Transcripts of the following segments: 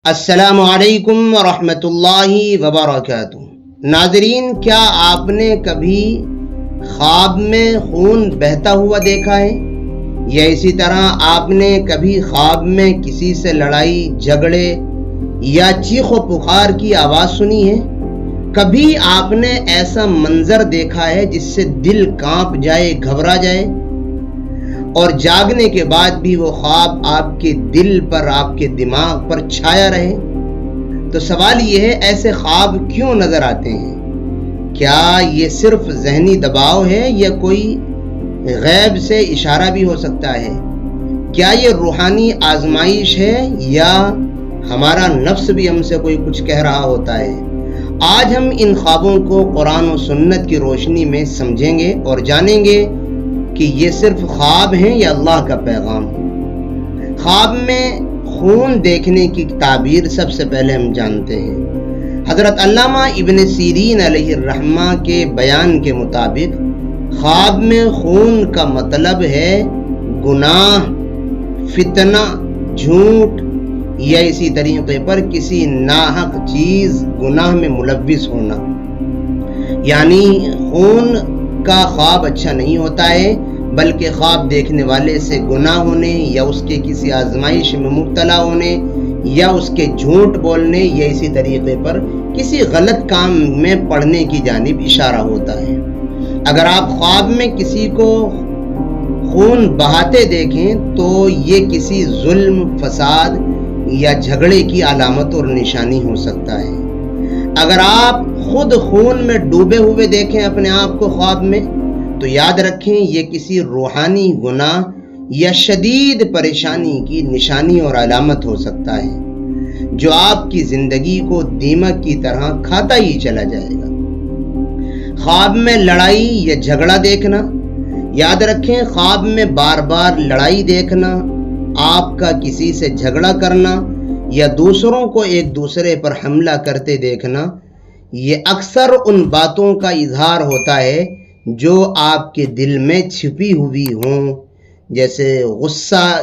السلام علیکم ورحمۃ اللہ وبرکاتہ۔ ناظرین، کیا آپ نے کبھی خواب میں خون بہتا ہوا دیکھا ہے؟ یا اسی طرح آپ نے کبھی خواب میں کسی سے لڑائی جھگڑے یا چیخ و پکار کی آواز سنی ہے؟ کبھی آپ نے ایسا منظر دیکھا ہے جس سے دل کانپ جائے، گھبرا جائے اور جاگنے کے بعد بھی وہ خواب آپ کے دل پر، آپ کے دماغ پر چھایا رہے؟ تو سوال یہ ہے، ایسے خواب کیوں نظر آتے ہیں؟ کیا یہ صرف ذہنی دباؤ ہے یا کوئی غیب سے اشارہ بھی ہو سکتا ہے؟ کیا یہ روحانی آزمائش ہے یا ہمارا نفس بھی ہم سے کوئی کچھ کہہ رہا ہوتا ہے؟ آج ہم ان خوابوں کو قرآن و سنت کی روشنی میں سمجھیں گے اور جانیں گے کہ یہ صرف خواب ہیں یا اللہ کا پیغام۔ خواب میں خون دیکھنے کی تعبیر سب سے پہلے ہم جانتے ہیں۔ حضرت علامہ ابن سیرین علیہ الرحمہ کے بیان کے مطابق خواب میں خون کا مطلب ہے گناہ، فتنہ، جھوٹ یا اسی طریقے پر کسی ناحق چیز گناہ میں ملوث ہونا۔ یعنی خون کا خواب اچھا نہیں ہوتا ہے، بلکہ خواب دیکھنے والے سے گناہ ہونے یا اس کے کسی آزمائش میں مبتلا ہونے یا اس کے جھوٹ بولنے یا اسی طریقے پر کسی غلط کام میں پڑنے کی جانب اشارہ ہوتا ہے۔ اگر آپ خواب میں کسی کو خون بہاتے دیکھیں تو یہ کسی ظلم، فساد یا جھگڑے کی علامت اور نشانی ہو سکتا ہے۔ اگر آپ خود خون میں ڈوبے ہوئے دیکھیں اپنے آپ کو خواب میں، تو یاد رکھیں یہ کسی روحانی گناہ یا شدید پریشانی کی نشانی اور علامت ہو سکتا ہے، جو آپ کی زندگی کو دیمک کی طرح کھاتا ہی چلا جائے گا۔ خواب میں لڑائی یا جھگڑا دیکھنا، یاد رکھیں خواب میں بار بار لڑائی دیکھنا، آپ کا کسی سے جھگڑا کرنا یا دوسروں کو ایک دوسرے پر حملہ کرتے دیکھنا، یہ اکثر ان باتوں کا اظہار ہوتا ہے جو آپ کے دل میں چھپی ہوئی ہوں، جیسے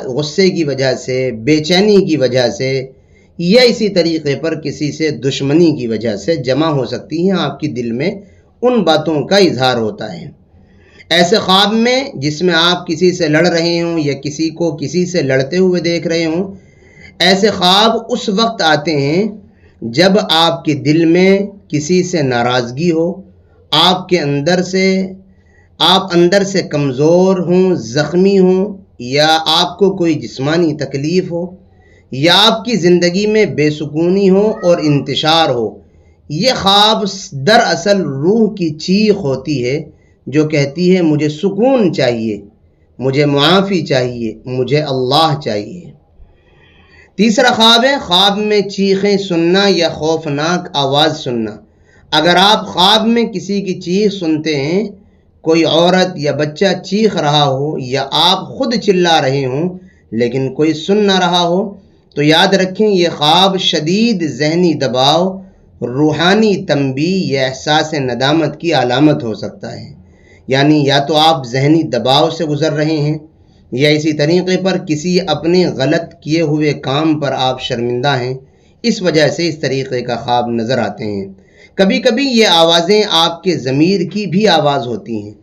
غصے کی وجہ سے، بے چینی کی وجہ سے یا اسی طریقے پر کسی سے دشمنی کی وجہ سے جمع ہو سکتی ہیں۔ آپ کے دل میں ان باتوں کا اظہار ہوتا ہے۔ ایسے خواب میں جس میں آپ کسی سے لڑ رہے ہوں یا کسی کو کسی سے لڑتے ہوئے دیکھ رہے ہوں، ایسے خواب اس وقت آتے ہیں جب آپ کے دل میں کسی سے ناراضگی ہو، آپ اندر سے کمزور ہوں، زخمی ہوں، یا آپ کو کوئی جسمانی تکلیف ہو، یا آپ کی زندگی میں بے سکونی ہو اور انتشار ہو۔ یہ خواب دراصل روح کی چیخ ہوتی ہے جو کہتی ہے مجھے سکون چاہیے، مجھے معافی چاہیے، مجھے اللہ چاہیے۔ تیسرا خواب ہے خواب میں چیخیں سننا یا خوفناک آواز سننا۔ اگر آپ خواب میں کسی کی چیخ سنتے ہیں، کوئی عورت یا بچہ چیخ رہا ہو یا آپ خود چلا رہے ہوں لیکن کوئی سن نہ رہا ہو، تو یاد رکھیں یہ خواب شدید ذہنی دباؤ، روحانی تنبیہ یا احساس ندامت کی علامت ہو سکتا ہے۔ یعنی یا تو آپ ذہنی دباؤ سے گزر رہے ہیں یا اسی طریقے پر کسی اپنے غلط کیے ہوئے کام پر آپ شرمندہ ہیں، اس وجہ سے اس طریقے کا خواب نظر آتے ہیں۔ کبھی کبھی یہ آوازیں آپ کے ضمیر کی بھی آواز ہوتی ہیں،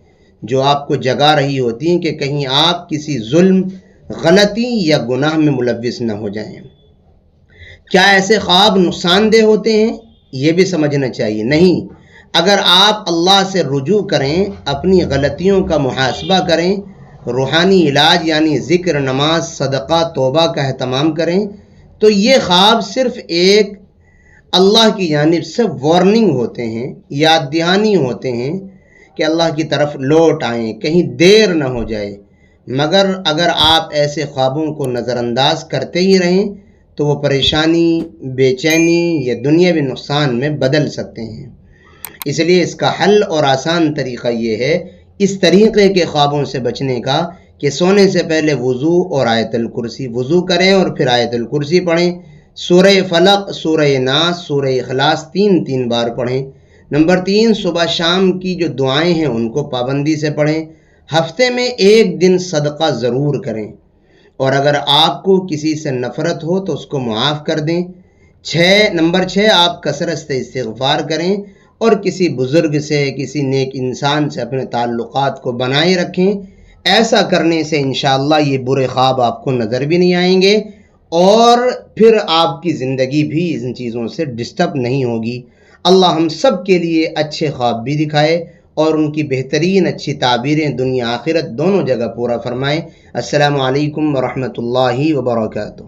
جو آپ کو جگا رہی ہوتی ہیں کہ کہیں آپ کسی ظلم، غلطی یا گناہ میں ملوث نہ ہو جائیں۔ کیا ایسے خواب نقصان دہ ہوتے ہیں؟ یہ بھی سمجھنا چاہیے۔ نہیں، اگر آپ اللہ سے رجوع کریں، اپنی غلطیوں کا محاسبہ کریں، روحانی علاج یعنی ذکر، نماز، صدقہ، توبہ کا اہتمام کریں، تو یہ خواب صرف ایک اللہ کی جانب سے وارننگ ہوتے ہیں، یاد دہانی ہوتے ہیں کہ اللہ کی طرف لوٹ آئیں، کہیں دیر نہ ہو جائے۔ مگر اگر آپ ایسے خوابوں کو نظر انداز کرتے ہی رہیں تو وہ پریشانی، بے چینی یا دنیاوی نقصان میں بدل سکتے ہیں۔ اس لیے اس کا حل اور آسان طریقہ یہ ہے اس طریقے کے خوابوں سے بچنے کا کہ سونے سے پہلے وضو اور آیت الکرسی، وضو کریں اور پھر آیت الکرسی پڑھیں، سورہ فلق، سورہ ناس، سورہ اخلاص 3 بار پڑھیں۔ نمبر 3، صبح شام کی جو دعائیں ہیں ان کو پابندی سے پڑھیں۔ ہفتے میں 1 دن صدقہ ضرور کریں، اور اگر آپ کو کسی سے نفرت ہو تو اس کو معاف کر دیں۔ نمبر 6، آپ کثرت سے استغفار کریں اور کسی بزرگ سے، کسی نیک انسان سے اپنے تعلقات کو بنائے رکھیں۔ ایسا کرنے سے انشاءاللہ یہ برے خواب آپ کو نظر بھی نہیں آئیں گے اور پھر آپ کی زندگی بھی ان چیزوں سے ڈسٹرب نہیں ہوگی۔ اللہ ہم سب کے لیے اچھے خواب بھی دکھائے اور ان کی بہترین اچھی تعبیریں دنیا آخرت دونوں جگہ پورا فرمائے۔ السلام علیکم ورحمۃ اللہ وبرکاتہ۔